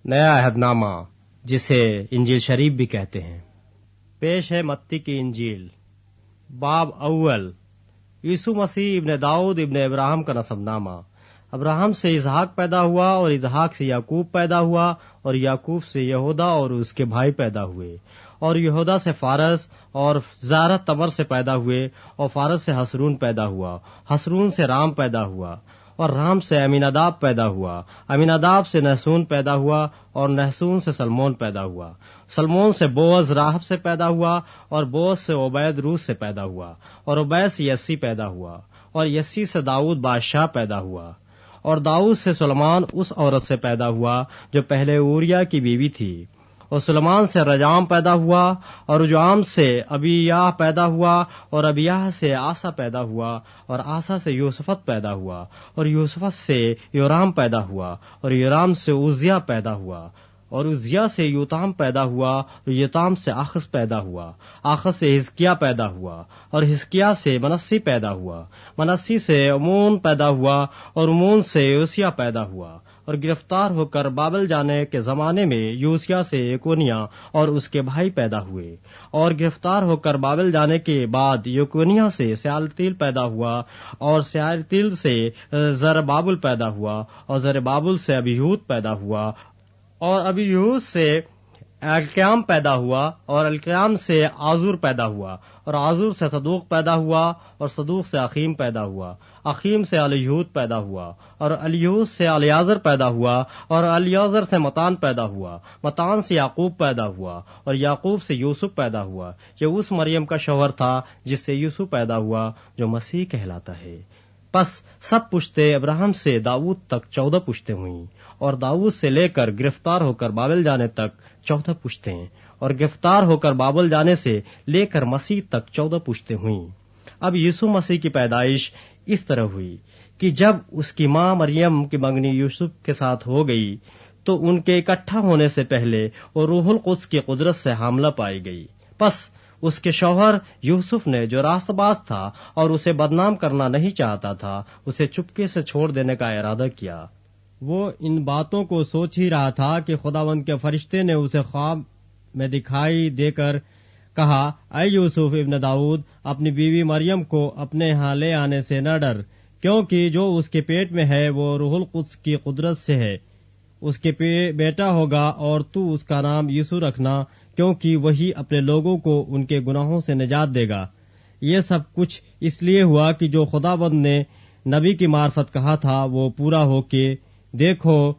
نیا عہد نامہ جسے انجیل شریف بھی کہتے ہیں۔ پیش ہے متی کی انجیل باب اول۔ یسوع مسیح ابن داؤد ابن ابراہیم کا نسب نامہ۔ ابراہیم سے اسحاق پیدا ہوا، اور اسحاق سے یعقوب پیدا ہوا، اور یعقوب سے یہودا اور اس کے بھائی پیدا ہوئے، اور یہودا سے فارس اور زارہ تمر سے پیدا ہوئے، اور فارس سے حسرون پیدا ہوا، حسرون سے رام پیدا ہوا، اور رام سے امیناداب پیدا ہوا، امیناداب سے نحسون پیدا ہوا، اور نحسون سے سلمون پیدا ہوا، سلمون سے بوعز راہب سے پیدا ہوا، اور بوعز سے عبید روس سے پیدا ہوا، اور عبید سے یسی پیدا ہوا، اور یسی سے داؤد بادشاہ پیدا ہوا، اور داؤد سے سلیمان اس عورت سے پیدا ہوا جو پہلے اوریا کی بیوی تھی، اور سلیمان سے رجام پیدا ہوا، اور رجام سے ابیاہ پیدا ہوا، اور ابیاہ سے آسا پیدا ہوا، اور آسا سے یوسفت پیدا ہوا، اور یوسفت سے یورام پیدا ہوا، اور یورام سے عزیہ پیدا ہوا، اور عزیہ سے یوتام پیدا ہوا، اور یوتام سے آخز پیدا ہوا، آخز سے حزقیہ پیدا ہوا، اور حزقیہ سے منسی پیدا ہوا، منسی سے امون پیدا ہوا، اور امون سے یوسیہ پیدا ہوا، اور گرفتار ہو کر بابل جانے کے زمانے میں یوسیہ سے یکونیا اور اس کے بھائی پیدا ہوئے، اور گرفتار ہو کر بابل جانے کے بعد یکونیا سے سیالتیل پیدا ہوا، اور سیالتیل سے زربابل پیدا ہوا، اور زربابل سے ابیہود پیدا ہوا، اور ابیہود سے القیام پیدا ہوا، اور القیام سے آزور پیدا ہوا، اور آزور سے صدوق پیدا ہوا، اور صدوق سے اخیم پیدا ہوا، اخیم سے الیہود پیدا ہوا، اور الیہود سے الیعزر پیدا ہوا، اور الیعزر سے متان پیدا ہوا، متان سے یعقوب پیدا ہوا، اور یعقوب سے یوسف پیدا ہوا، یہ اس مریم کا شوہر تھا جس سے یوسف پیدا ہوا جو مسیح کہلاتا ہے۔ پس سب پشتے ابراہیم سے داؤد تک 14 پشتیں ہوئیں، اور داؤد سے لے کر گرفتار ہو کر بابل جانے تک 14 پشتیں، اور گرفتار ہو کر بابل جانے سے لے کر مسیح تک 14 پشتیں ہوئیں۔ اب یسوع مسیح کی پیدائش اس طرح ہوئی کہ جب اس کی ماں مریم کی منگنی یوسف کے ساتھ ہو گئی تو ان کے اکٹھا ہونے سے پہلے وہ روح القدس کی قدرت سے حاملہ پائی گئی۔ پس اس کے شوہر یوسف نے، جو راست باز تھا اور اسے بدنام کرنا نہیں چاہتا تھا، اسے چپکے سے چھوڑ دینے کا ارادہ کیا۔ وہ ان باتوں کو سوچ ہی رہا تھا کہ خداوند کے فرشتے نے اسے خواب میں دکھائی دے کر کہا، اے یوسف ابن داؤد، اپنی بیوی مریم کو اپنے ہاں لے آنے سے نہ ڈر، کیونکہ جو اس کے پیٹ میں ہے وہ روح القدس کی قدرت سے ہے۔ اس کے بیٹا ہوگا، اور تو اس کا نام یسوع رکھنا، کیونکہ وہی اپنے لوگوں کو ان کے گناہوں سے نجات دے گا۔ یہ سب کچھ اس لیے ہوا کہ جو خداوند نے نبی کی معرفت کہا تھا وہ پورا ہو کہ دیکھو،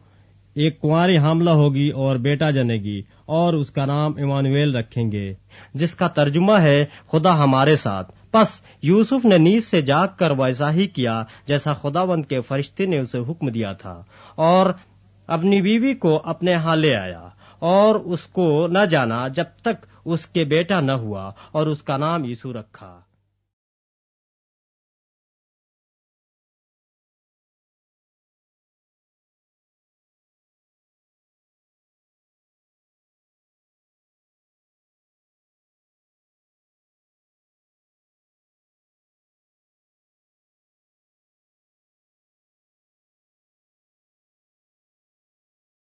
ایک کنواری حاملہ ہوگی اور بیٹا جنے گی، اور اس کا نام ایمانویل رکھیں گے، جس کا ترجمہ ہے خدا ہمارے ساتھ۔ پس یوسف نے نیند سے جاگ کر ویسا ہی کیا جیسا خداوند کے فرشتے نے اسے حکم دیا تھا، اور اپنی بیوی کو اپنے ہاں لے آیا، اور اس کو نہ جانا جب تک اس کے بیٹا نہ ہوا، اور اس کا نام یسوع رکھا۔